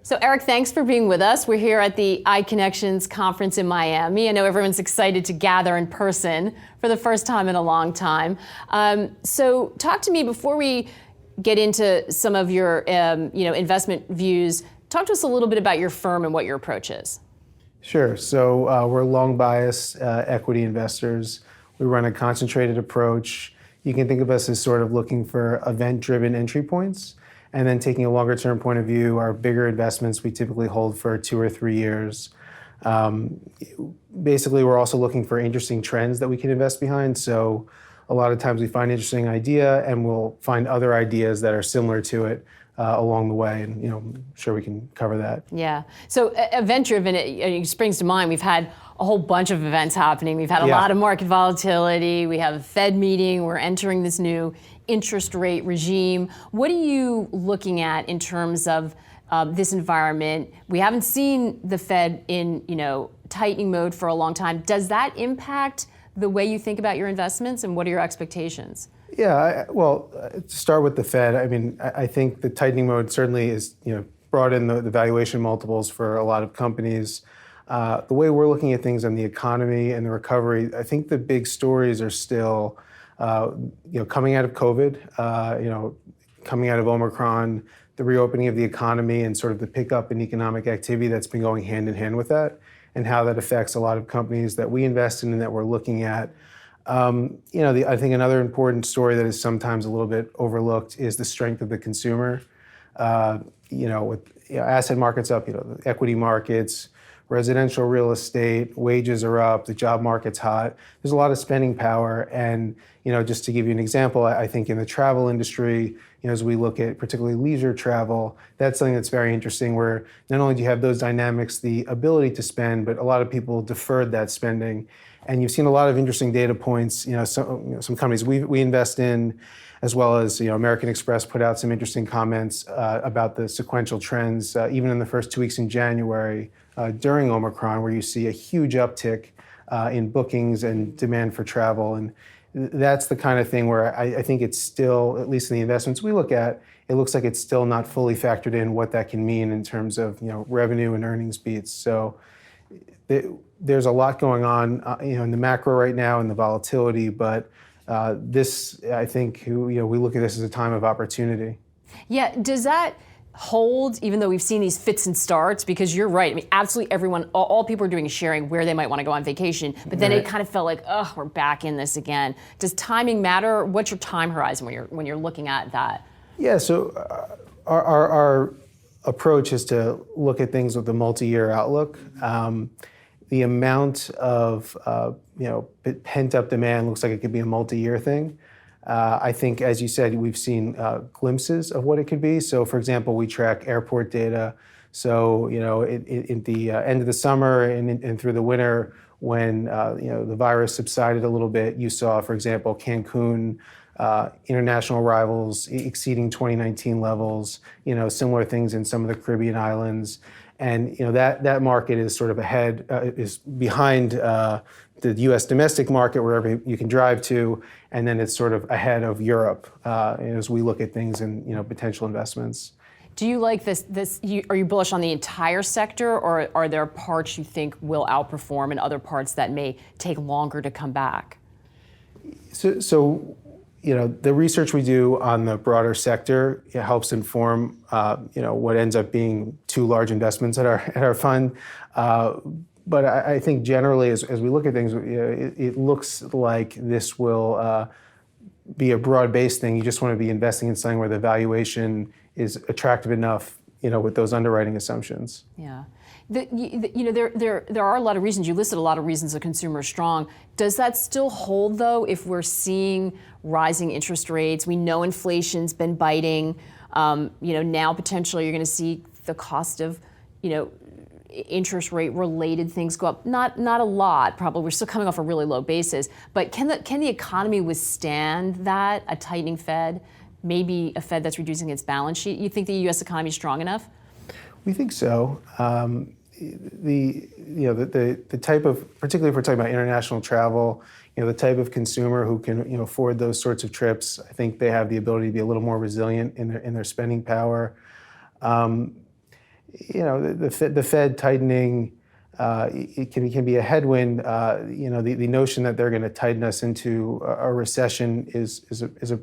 So Eric, thanks for being with us. We're here at the iConnections conference in Miami. I know everyone's excited to gather in person for the first time in a long time. So talk to me before we get into some of your investment views. Talk to us a little bit about your firm and what your approach is. Sure. So we're long bias equity investors. We run a concentrated approach. You can think of us as sort of looking for event-driven entry points. And then taking a longer term point of view, our bigger investments we typically hold for 2 or 3 years. Basically, we're also looking for interesting trends that we can invest behind. So a lot of times we find an interesting idea and we'll find other ideas that are similar to it along the way. And I'm sure we can cover that. Yeah. So event-driven, it springs to mind. We've had a whole bunch of events happening. We've had a lot of market volatility. We have a Fed meeting. We're entering this new interest rate regime. What are you looking at in terms of this environment? We haven't seen the Fed in tightening mode for a long time. Does that impact the way you think about your investments, and what are your expectations? Yeah, to start with the Fed, I think the tightening mode certainly is brought in the valuation multiples for a lot of companies. The way we're looking at things on the economy and the recovery, I think the big stories are still coming out of COVID, coming out of Omicron, the reopening of the economy and sort of the pickup in economic activity that's been going hand in hand with that, and how that affects a lot of companies that we invest in and that we're looking at. I think another important story that is sometimes a little bit overlooked is the strength of the consumer. With asset markets up, the equity markets, residential real estate, wages are up, the job market's hot. There's a lot of spending power. And, just to give you an example, I think in the travel industry, as we look at particularly leisure travel, that's something that's very interesting where not only do you have those dynamics, the ability to spend, but a lot of people deferred that spending. And you've seen a lot of interesting data points, some companies we invest in, as well as American Express put out some interesting comments about the sequential trends, even in the first 2 weeks in January during Omicron, where you see a huge uptick in bookings and demand for travel. And that's the kind of thing where I think it's still, at least in the investments we look at, it looks like it's still not fully factored in what that can mean in terms of revenue and earnings beats. So there's a lot going on in the macro right now and the volatility, but this, I think, we look at this as a time of opportunity. Yeah, does that hold, even though we've seen these fits and starts? Because you're right, absolutely everyone, all people are doing is sharing where they might want to go on vacation, but then it kind of felt like, we're back in this again. Does timing matter? What's your time horizon when you're looking at that? Yeah, so our approach is to look at things with a multi-year outlook. The amount of pent-up demand looks like it could be a multi-year thing. I think, as you said, we've seen glimpses of what it could be. So, for example, we track airport data. So, at the end of the summer and through the winter, when the virus subsided a little bit, you saw, for example, Cancun international arrivals exceeding 2019 levels. Similar things in some of the Caribbean islands. And that market is sort of ahead, is behind the U.S. domestic market wherever you can drive to, and then it's sort of ahead of Europe as we look at things and potential investments. Do you like this? Are you bullish on the entire sector, or are there parts you think will outperform and other parts that may take longer to come back? So the research we do on the broader sector helps inform, what ends up being 2 large investments at our fund. But I think generally, as we look at things, it looks like this will be a broad-based thing. You just want to be investing in something where the valuation is attractive enough, with those underwriting assumptions. Yeah. There are a lot of reasons. You listed a lot of reasons the consumer is strong. Does that still hold, though, if we're seeing rising interest rates? We know inflation's been biting. Now potentially you're going to see the cost of, interest rate related things go up. Not a lot, probably. We're still coming off a really low basis. But can the economy withstand that? A tightening Fed, maybe a Fed that's reducing its balance sheet. You think the U.S. economy is strong enough? We think so. The type of, particularly if we're talking about international travel, the type of consumer who can afford those sorts of trips, I think they have the ability to be a little more resilient in their spending power. the Fed tightening, it can be a headwind. The notion that they're going to tighten us into a recession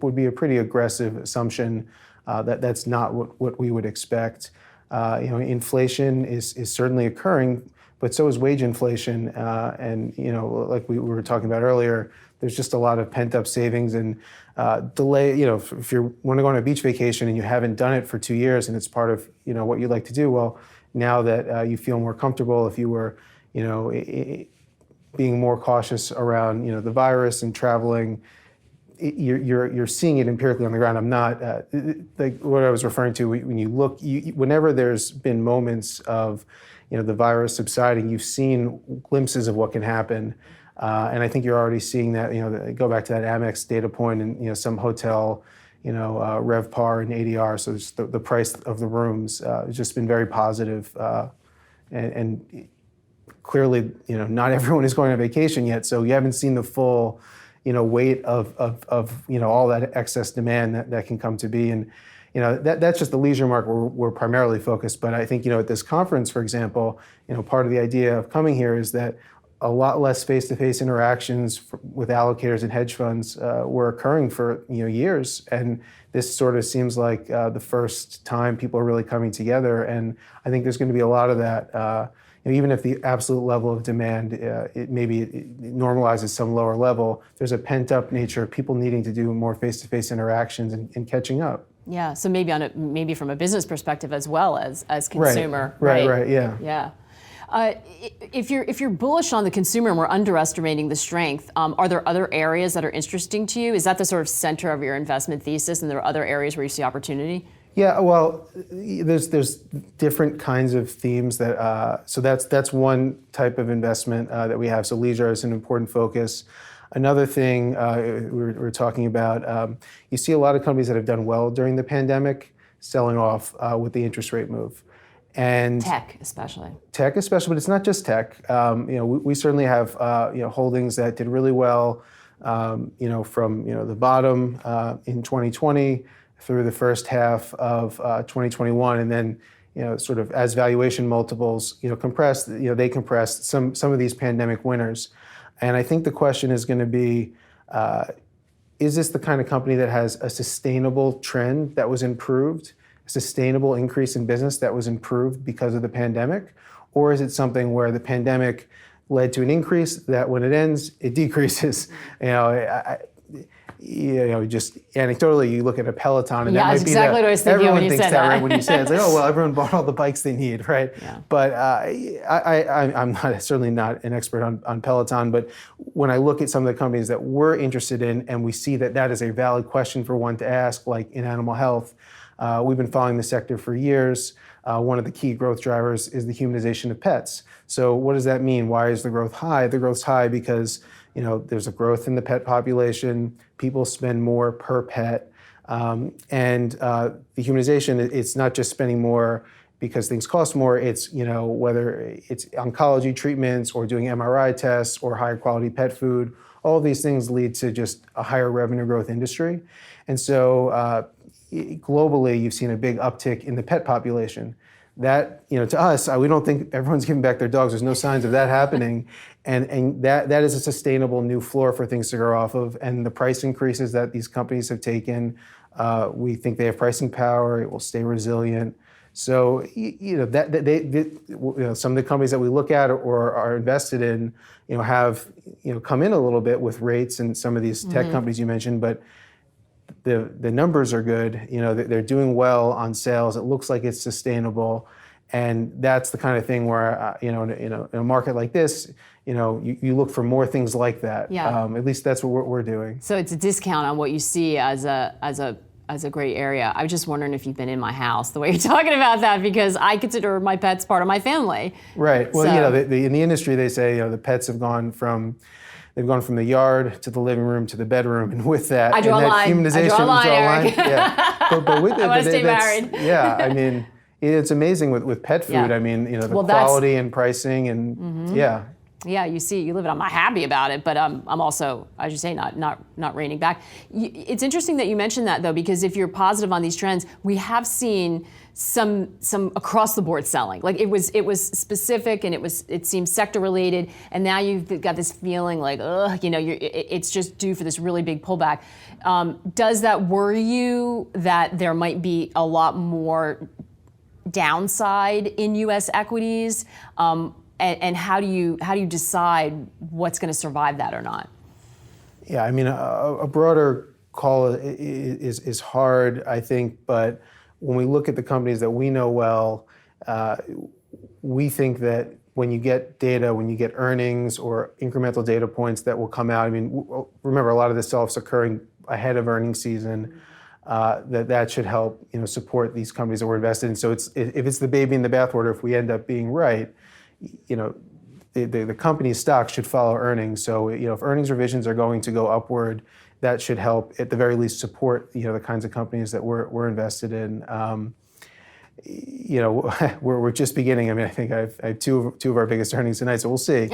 would be a pretty aggressive assumption. That's not what we would expect. Inflation is certainly occurring, but so is wage inflation. And like we were talking about earlier, there's just a lot of pent-up savings and delay. If you want to go on a beach vacation and you haven't done it for 2 years, and it's part of what you like to do, well, now that you feel more comfortable, if you were being more cautious around the virus and traveling, you're seeing it empirically on the ground. I'm not like what I was referring to when you look. Whenever there's been moments of the virus subsiding, you've seen glimpses of what can happen. And I think you're already seeing that. Go back to that Amex data point, and some hotel, RevPAR and ADR. So just the price of the rooms has just been very positive. And clearly, not everyone is going on vacation yet, so you haven't seen the full, weight of all that excess demand that can come to be. And that's just the leisure market where we're primarily focused. But I think at this conference, for example, part of the idea of coming here is that a lot less face-to-face interactions with allocators and hedge funds were occurring for years, and this sort of seems like the first time people are really coming together. And I think there's going to be a lot of that. Even if the absolute level of demand it normalizes some lower level, there's a pent-up nature of people needing to do more face-to-face interactions and catching up. Yeah. So maybe from a business perspective as well as consumer. Right. Yeah. Yeah. If you're bullish on the consumer and we're underestimating the strength, are there other areas that are interesting to you? Is that the sort of center of your investment thesis, and there are other areas where you see opportunity? Yeah, well, there's different kinds of themes that. So that's one type of investment that we have. So leisure is an important focus. Another thing we were talking about, you see a lot of companies that have done well during the pandemic selling off with the interest rate move. And tech especially, but it's not just tech. We certainly have holdings that did really well. From the bottom in 2020 through the first half of 2021, and then sort of as valuation multiples compressed, they compressed some of these pandemic winners. And I think the question is going to be, is this the kind of company that has a sustainable trend that was improved? Sustainable increase in business that was improved because of the pandemic? Or is it something where the pandemic led to an increase that when it ends, it decreases? Just anecdotally, you look at a Peloton, and that might be exactly what I was thinking everyone when you thinks said that, that. right? When you say it, it's like, oh, well, everyone bought all the bikes they need, right? Yeah. But I'm certainly not an expert on Peloton, but when I look at some of the companies that we're interested in, and we see that is a valid question for one to ask, like in animal health, we've been following the sector for years. One of the key growth drivers is the humanization of pets. So what does that mean? Why is the growth high? The growth's high because there's a growth in the pet population. People spend more per pet. And the humanization, it's not just spending more because things cost more. It's, whether it's oncology treatments or doing MRI tests or higher quality pet food, all of these things lead to just a higher revenue growth industry. And so globally, you've seen a big uptick in the pet population. That, to us, we don't think everyone's giving back their dogs. There's no signs of that happening. And that is a sustainable new floor for things to grow off of. And the price increases that these companies have taken, we think they have pricing power. It will stay resilient. So, some of the companies that we look at or are invested in, have, come in a little bit with rates, and some of these tech companies you mentioned, but the numbers are good. They're doing well on sales. It looks like it's sustainable, and that's the kind of thing where in a market like this, you look for more things like that. Yeah. At least that's what we're doing. So it's a discount on what you see as a gray area. I was just wondering if you've been in my house the way you're talking about that, because I consider my pets part of my family. Right. Well, in the industry they say the pets have gone from. They've gone from the yard to the living room to the bedroom, and with that, I draw a line. Humanization, I draw a line, Eric. Yeah. But with it, I want to stay married. Yeah, I mean, it's amazing with pet food. Yeah. I mean, the quality and pricing, and yeah. Yeah, you see, you live it. I'm not happy about it, but I'm also, as you say, not reining back. It's interesting that you mentioned that, though, because if you're positive on these trends, we have seen some across the board selling. Like it was specific and it seems sector related, and now you've got this feeling like, it's just due for this really big pullback. Does that worry you that there might be a lot more downside in U.S. equities? And how do you decide what's going to survive that or not? Yeah, I mean, a broader call is hard, I think. But when we look at the companies that we know well, we think that when you get data, when you get earnings or incremental data points that will come out, I mean, remember a lot of this sell-off's occurring ahead of earnings season. That should help, support these companies that we're invested in. So if it's the baby in the bathwater, if we end up being right, the company's stock should follow earnings. So, if earnings revisions are going to go upward, that should help at the very least support, the kinds of companies that we're invested in. We're just beginning. I mean, I think I have two of our biggest earnings tonight, so we'll see.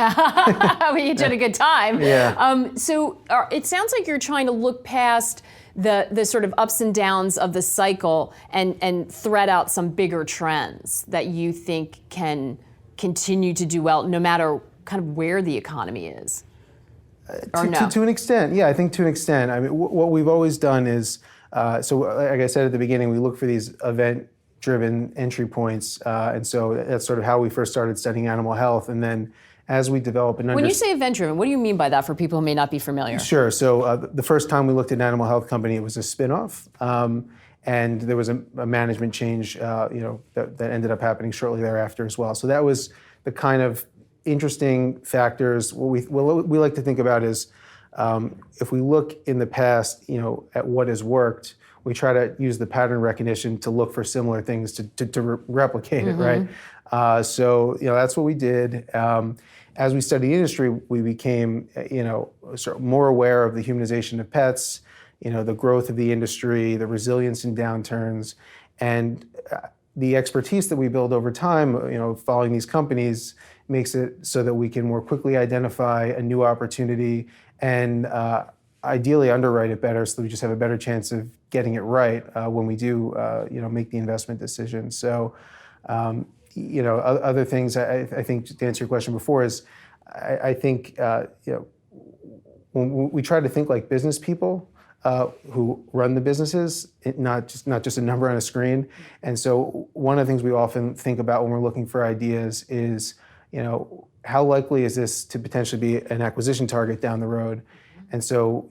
We each had a good time. Yeah. So it sounds like you're trying to look past the sort of ups and downs of the cycle and thread out some bigger trends that you think can continue to do well, no matter kind of where the economy is. To an extent, yeah, I think to an extent. I mean, what we've always done is, so like I said at the beginning, we look for these event-driven entry points, and so that's sort of how we first started studying animal health. And then as we develop and when you say event-driven, what do you mean by that for people who may not be familiar? Sure. So the first time we looked at an animal health company, it was a spinoff. And there was a management change, that ended up happening shortly thereafter as well. So that was the kind of interesting factors. What we like to think about is, if we look in the past, at what has worked, we try to use the pattern recognition to look for similar things to replicate it, right? So that's what we did. As we studied the industry, we became, sort of more aware of the humanization of pets. The growth of the industry, the resilience in downturns, and the expertise that we build over time, following these companies makes it so that we can more quickly identify a new opportunity and ideally underwrite it better so that we just have a better chance of getting it right when we do, make the investment decision. So, other things I think, to answer your question before, is I think, when we try to think like business people, who run the businesses, not just a number on a screen. And so one of the things we often think about when we're looking for ideas is, how likely is this to potentially be an acquisition target down the road? And so,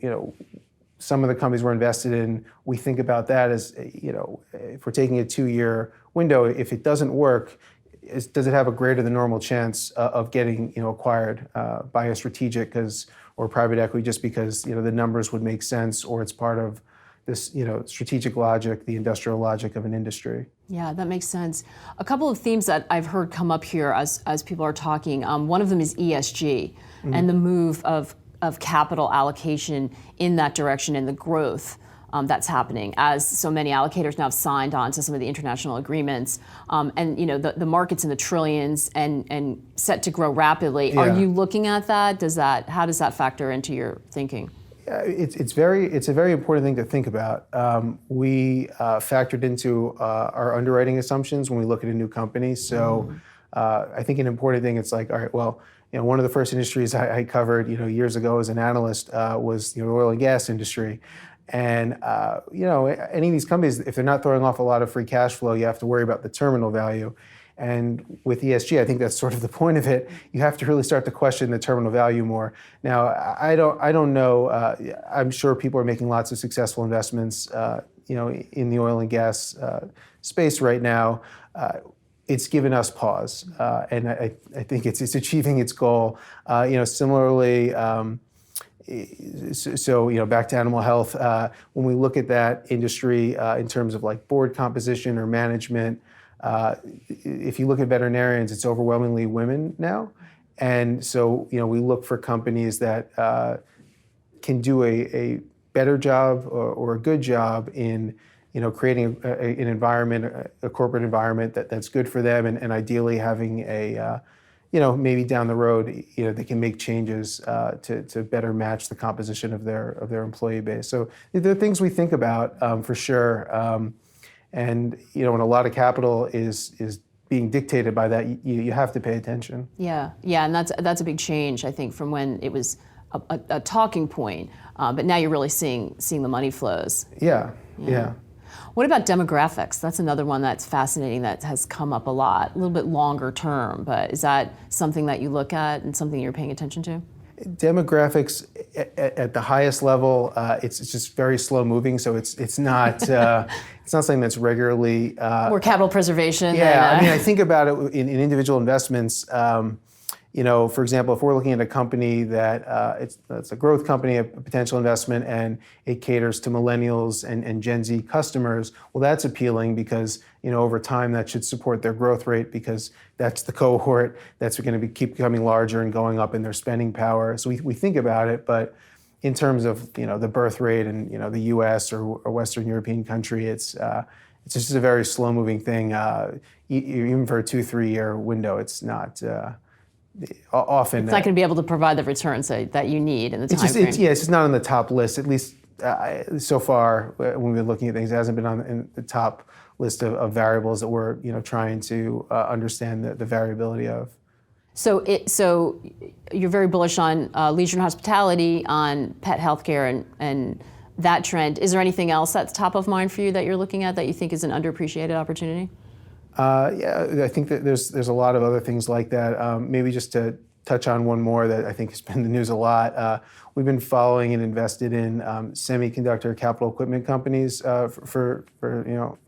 some of the companies we're invested in, we think about that as, if we're taking a 2-year window, if it doesn't work, does it have a greater than normal chance of getting, acquired by a strategic or private equity, just because the numbers would make sense, or it's part of this strategic logic, the industrial logic of an industry. Yeah, that makes sense. A couple of themes that I've heard come up here as people are talking. One of them is ESG and the move of capital allocation in that direction and the growth that's happening, as so many allocators now have signed on to some of the international agreements, and the market's in the trillions and set to grow rapidly. Yeah. Are you looking at that? How does that factor into your thinking? It's a very important thing to think about. We factored into our underwriting assumptions when we look at a new company. So I think an important thing, it's like, all right, well, one of the first industries I covered, years ago as an analyst was the oil and gas industry. And any of these companies, if they're not throwing off a lot of free cash flow, you have to worry about the terminal value. And with ESG, I think that's sort of the point of it. You have to really start to question the terminal value more. Now, I don't know. I'm sure people are making lots of successful investments, in the oil and gas space right now. It's given us pause, and I think it's achieving its goal. Similarly. So back to animal health. When we look at that industry in terms of like board composition or management, if you look at veterinarians, it's overwhelmingly women now, and so we look for companies that can do a better job or a good job in creating an environment, a corporate environment that's good for them, and ideally having a maybe down the road, they can make changes to better match the composition of their employee base. So there are things we think about for sure. And when a lot of capital is being dictated by that, you have to pay attention. Yeah, and that's a big change, I think, from when it was a talking point, but now you're really seeing the money flows. Yeah. What about demographics? That's another one that's fascinating that has come up a lot, a little bit longer term, but is that something that you look at and something you're paying attention to? Demographics at the highest level, it's just very slow moving, so it's not it's not something that's regularly more capital preservation. Yeah, I think about it in individual investments. For example, if we're looking at a company that it's a growth company, a potential investment, and it caters to millennials and Gen Z customers, well, that's appealing because over time that should support their growth rate because that's the cohort that's going to keep becoming larger and going up in their spending power. So we think about it, but in terms of the birth rate and the U.S. or Western European country, it's just a very slow moving thing. Even for a 2-3 year window, it's not. Often it's not going to be able to provide the returns that you need in the time frame. It's just not on the top list. At least so far, when we've been looking at things, it hasn't been in the top list of variables that we're trying to understand the variability of. So you're very bullish on leisure and hospitality, on pet healthcare, and that trend. Is there anything else that's top of mind for you that you're looking at that you think is an underappreciated opportunity? Yeah, I think that there's a lot of other things like that. Maybe just to touch on one more that I think has been in the news a lot. We've been following and invested in semiconductor capital equipment companies for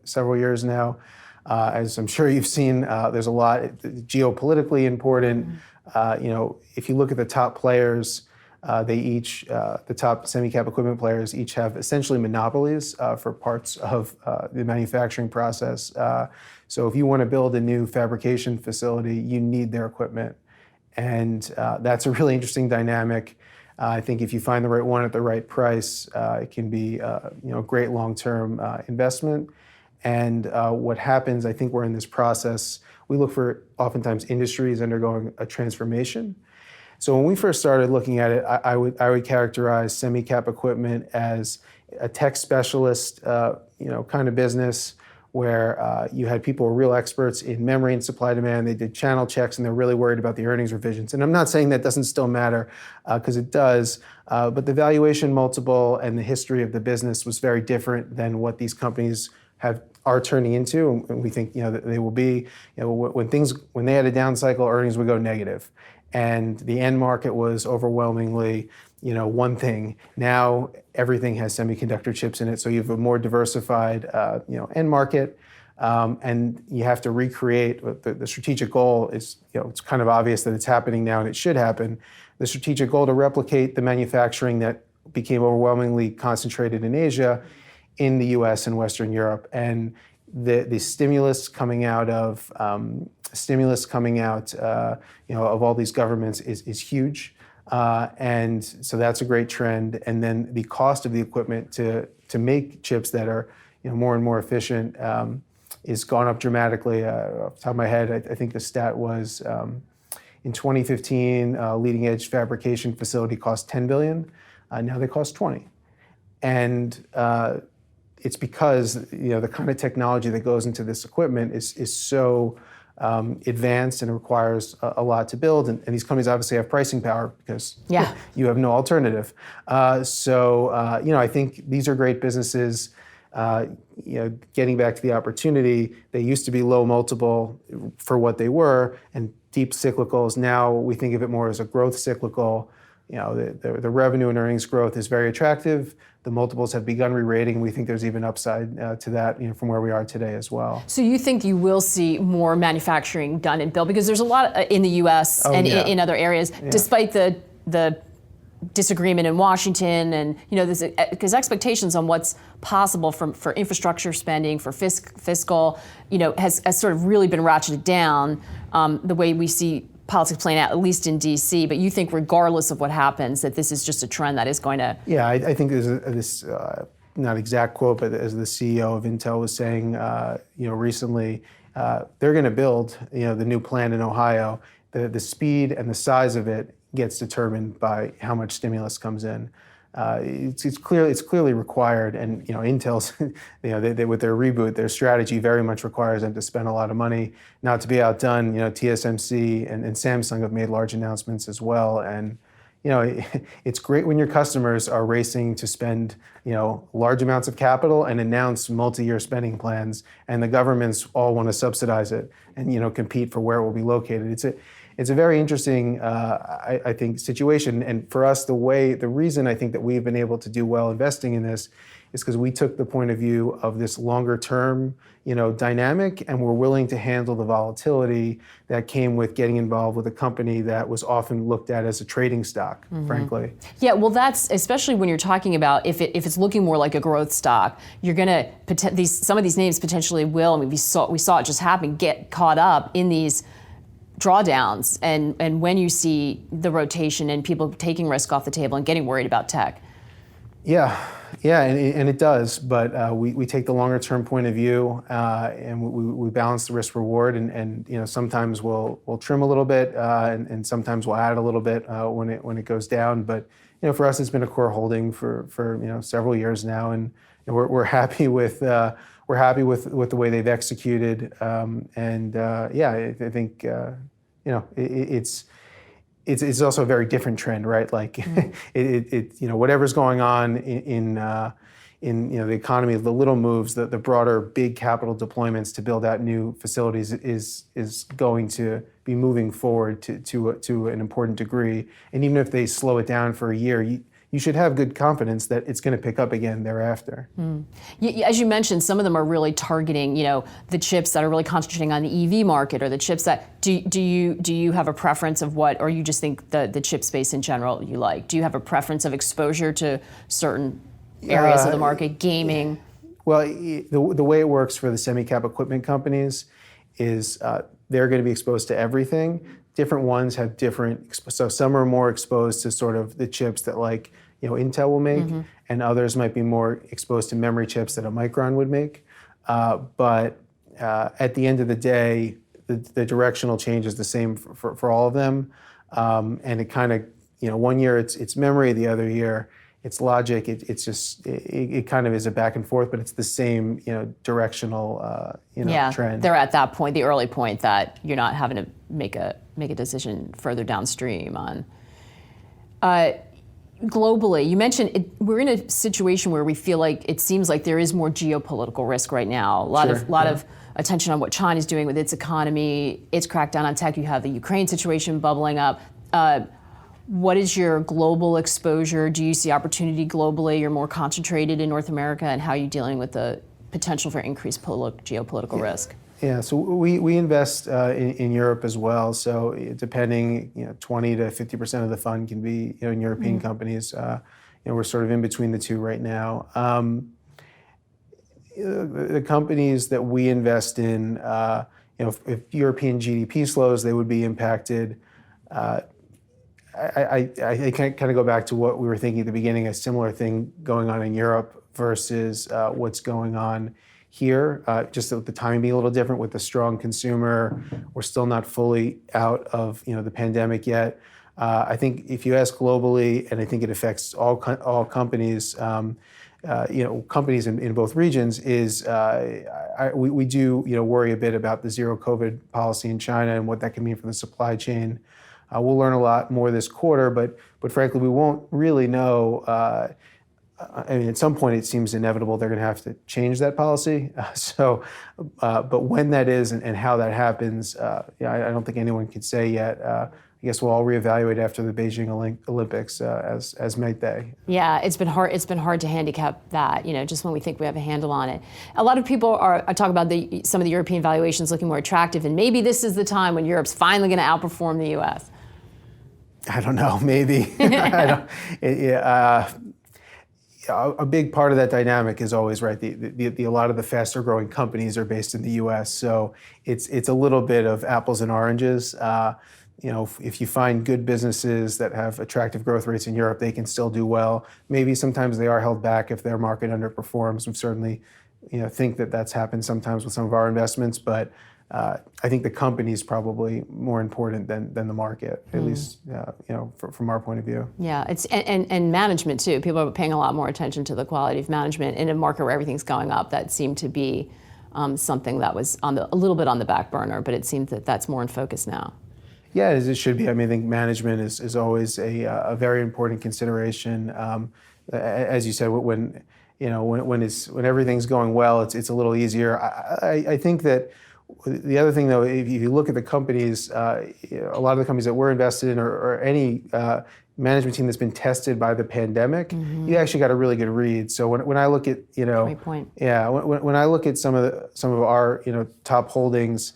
several years now. As I'm sure you've seen, there's a lot geopolitically important. If you look at the top players, the top semi-cap equipment players each have essentially monopolies for parts of the manufacturing process. So if you want to build a new fabrication facility, you need their equipment. And that's a really interesting dynamic. I think if you find the right one at the right price, it can be a great long-term investment. And what happens, I think we're in this process, we look for oftentimes industries undergoing a transformation. So when we first started looking at it, I would characterize semi-cap equipment as a tech specialist kind of business where you had people who were real experts in memory and supply demand. They did channel checks and they're really worried about the earnings revisions. And I'm not saying that doesn't still matter because it does, but the valuation multiple and the history of the business was very different than what these companies are turning into, and we think that they will be. When they had a down cycle, earnings would go negative, and the end market was overwhelmingly one thing. Now everything has semiconductor chips in it, so you have a more diversified end market, and you have to recreate. The strategic goal is it's kind of obvious that it's happening now, and it should happen. The strategic goal to replicate the manufacturing that became overwhelmingly concentrated in Asia in the U.S. and Western Europe, and the stimulus coming out of of all these governments is huge, and so that's a great trend. And then the cost of the equipment to make chips that are more and more efficient is gone up dramatically. Off the top of my head, I think the stat was in 2015, leading edge fabrication facility cost $10 billion. Now they cost 20, and it's because the kind of technology that goes into this equipment is so advanced and requires a lot to build, and these companies obviously have pricing power because you have no alternative. So I think these are great businesses. Getting back to the opportunity, they used to be low multiple for what they were and deep cyclicals. Now we think of it more as a growth cyclical. The revenue and earnings growth is very attractive. The multiples have begun re-rating. We think there's even upside to that from where we are today as well. So you think you will see more manufacturing done and built because there's a lot in the U.S. in other areas, despite the disagreement in Washington and because expectations on what's possible for infrastructure spending, for fiscal, has sort of really been ratcheted down the way we see politics playing out, at least in D.C., but you think regardless of what happens, that this is just a trend that is going to... Yeah, I think there's this, not exact quote, but as the CEO of Intel was saying recently, they're going to build the new plant in Ohio. the speed and the size of it gets determined by how much stimulus comes in. It's clearly required, and Intel's they with their reboot, their strategy very much requires them to spend a lot of money. Not to be outdone, TSMC and Samsung have made large announcements as well, and it's great when your customers are racing to spend large amounts of capital and announce multi-year spending plans, and the governments all want to subsidize it and compete for where it will be located. It's a very interesting, I think, situation. And for us, the reason I think that we've been able to do well investing in this is because we took the point of view of this longer term, dynamic, and we're willing to handle the volatility that came with getting involved with a company that was often looked at as a trading stock, frankly. Yeah, well, that's especially when you're talking about if it's looking more like a growth stock, you're going to some of these names potentially will. I mean, we saw it just happen, get caught up in these drawdowns, and when you see the rotation and people taking risk off the table and getting worried about tech. Yeah, and it does, but we take the longer term point of view, and we balance the risk reward, and sometimes we'll trim a little bit, and sometimes we'll add a little bit when it goes down. But for us, it's been a core holding for several years now, and we're happy with the way they've executed, I think it's also a very different trend, right? Like whatever's going on in the economy, the little moves, the broader big capital deployments to build out new facilities is going to be moving forward to an important degree. And even if they slow it down for a year, you should have good confidence that it's going to pick up again thereafter. As you mentioned, some of them are really targeting, the chips that are really concentrating on the EV market, or the chips that, do you have a preference of what, or you just think the chip space in general you like? Do you have a preference of exposure to certain areas of the market, gaming? Well, the way it works for the semi-cap equipment companies is they're going to be exposed to everything. Different ones have different, so some are more exposed to sort of the chips that Intel will make, and others might be more exposed to memory chips that a Micron would make. But at the end of the day, the directional change is the same for all of them. And it kind of, one year it's memory, the other year it's logic. It kind of is a back and forth, but it's the same, directional, trend. They're at that point, the early point that you're not having to make a decision further downstream on. Globally, you mentioned we're in a situation where we feel like it seems like there is more geopolitical risk right now. A lot of attention on what China's doing with its economy, its crackdown on tech. You have the Ukraine situation bubbling up. What is your global exposure? Do you see opportunity globally? You're more concentrated in North America, and how are you dealing with the potential for increased geopolitical risk? Yeah, so we invest in Europe as well. So depending, 20 to 50% of the fund can be in European companies. We're sort of in between the two right now. The companies that we invest in, if European GDP slows, they would be impacted. I kind of go back to what we were thinking at the beginning, a similar thing going on in Europe versus what's going on here. Just the timing being a little different with the strong consumer. We're still not fully out of the pandemic yet. I think if you ask globally, and I think it affects all companies, companies in both regions, is we do worry a bit about the zero COVID policy in China and what that can mean for the supply chain. We'll learn a lot more this quarter, but frankly, we won't really know. At some point, it seems inevitable they're going to have to change that policy. But when that is and how that happens, I don't think anyone can say yet. I guess we'll all reevaluate after the Beijing Olympics, as might they. Yeah, it's been hard. It's been hard to handicap that. Just when we think we have a handle on it. A lot of people are talk about some of the European valuations looking more attractive, and maybe this is the time when Europe's finally going to outperform the U.S. I don't know. Maybe. A big part of that dynamic is always right. A lot of the faster growing companies are based in the U.S., so it's a little bit of apples and oranges. If you find good businesses that have attractive growth rates in Europe, they can still do well. Maybe sometimes they are held back if their market underperforms. We certainly think that that's happened sometimes with some of our investments, but I think the company is probably more important than the market, at least from our point of view. Yeah, it's and management too. People are paying a lot more attention to the quality of management in a market where everything's going up. That seemed to be something that was a little bit on the back burner, but it seems that that's more in focus now. Yeah, as it should be. I mean, I think management is always a very important consideration. As you said, when everything's going well, it's a little easier. I think that the other thing, though, if you look at the companies, a lot of the companies that we're invested in, or any management team that's been tested by the pandemic, you actually got a really good read. So when I look at Great point. yeah, when I look at some of our top holdings,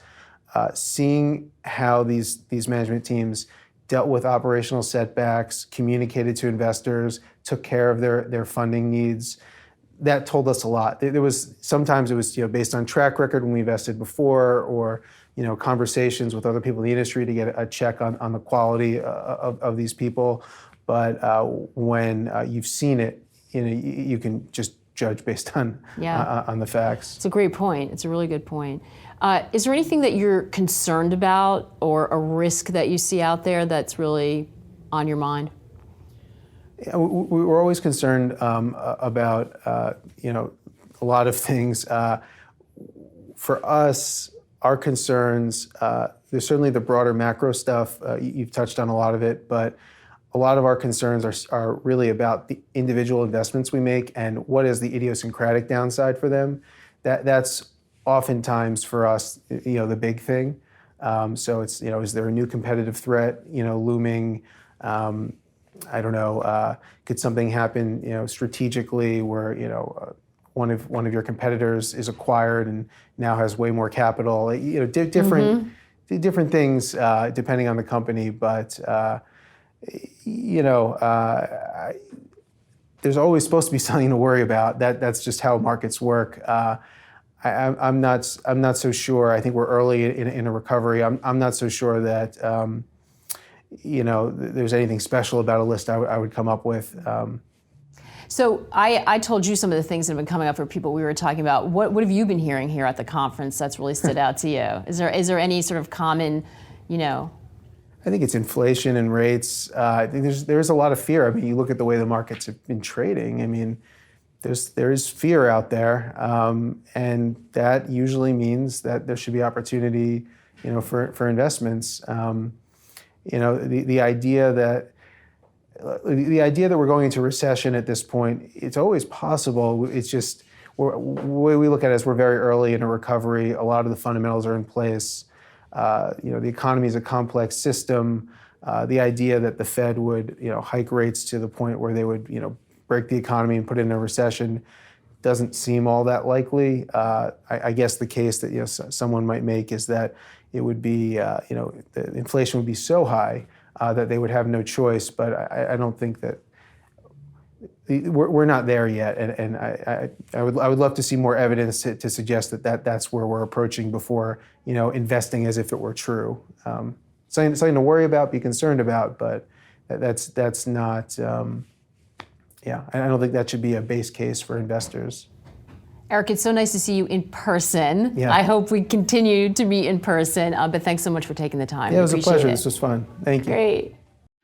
seeing how these management teams dealt with operational setbacks, communicated to investors, took care of their funding needs, that told us a lot. Sometimes it was based on track record when we invested before, or conversations with other people in the industry to get a check on the quality of these people. But when you've seen it, you can just judge based on the facts. It's a great point. It's a really good point. Is there anything that you're concerned about, or a risk that you see out there that's really on your mind? We're always concerned about a lot of things. For us, our concerns, there's certainly the broader macro stuff. You've touched on a lot of it, but a lot of our concerns are really about the individual investments we make and what is the idiosyncratic downside for them. That's oftentimes for us, the big thing. So it's, is there a new competitive threat, looming? I don't know. Could something happen, strategically, where one of your competitors is acquired and now has way more capital? Different things depending on the company, but there's always supposed to be something to worry about. That's just how markets work. I'm not so sure. I think we're early in a recovery. I'm not so sure that there's anything special about a list I would come up with. So I told you some of the things that have been coming up for people we were talking about. What have you been hearing here at the conference that's really stood out to you? Is there any sort of common, I think it's inflation and rates. I think there's a lot of fear. I mean, you look at the way the markets have been trading. I mean, there's fear out there, and that usually means that there should be opportunity, for investments. The idea that we're going into recession at this point, it's always possible. It's just the way we look at it is we're very early in a recovery. A lot of the fundamentals are in place. The economy is a complex system. The idea that the Fed would, hike rates to the point where they would, break the economy and put it in a recession doesn't seem all that likely. I guess the case that someone might make is that it would be, the inflation would be so high that they would have no choice. But I don't think that we're not there yet, and I would love to see more evidence to suggest that's where we're approaching before investing as if it were true. Something to worry about, be concerned about, but that's not. I don't think that should be a base case for investors. Eric, it's so nice to see you in person. Yeah. I hope we continue to meet in person, but thanks so much for taking the time. Yeah, it was a pleasure. It. This was fun. Thank you. Great.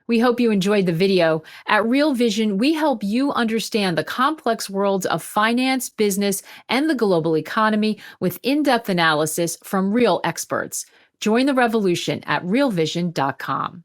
We hope you enjoyed the video. At Real Vision, we help you understand the complex worlds of finance, business, and the global economy with in-depth analysis from real experts. Join the revolution at realvision.com.